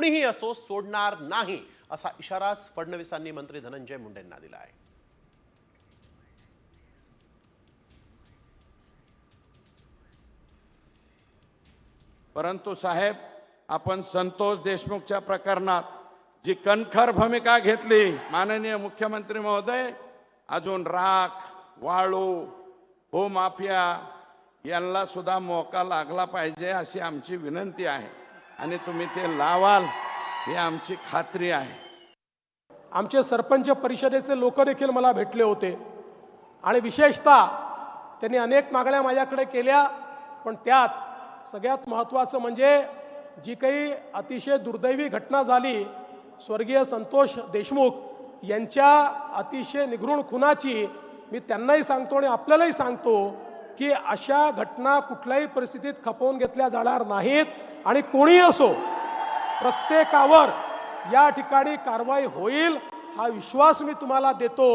कुणीही असो सोडणार नाही असा इशाराच फडणवीसांनी मंत्री धनंजय मुंडेंना दिला आहे। परंतु साहेब, आपण संतोष देशमुखच्या प्रकरणात जी कणखर भूमिका घेतली, माननीय मुख्यमंत्री महोदय, अजून राख, वाळू, भूमाफिया यांना सुद्धा मोका लागला पाहिजे अशी आमची विनंती आहे आणि तुम्ही ते लावाल ही आमची खात्री आहे। आमचे सरपंच परिषदेचे लोक देखील मला भेटले होते आणि विशेषतः त्यांनी अनेक मागण्या माझ्याकडे केल्या, पण त्यात सगळ्यात महत्त्वाचं म्हणजे जी काही अतिशय दुर्दैवी घटना झाली स्वर्गीय संतोष देशमुख यांच्या अतिशय निगृण खुनाची, मी त्यांनाही सांगतो आणि आपल्यालाही सांगतो की अशा घटना कुठल्याही परिस्थितीत खपवून घेतल्या जाणार नाहीत आणि कोणी असो प्रत्येकावर या ठिकाणी कारवाई होईल हा विश्वास मी तुम्हाला देतो।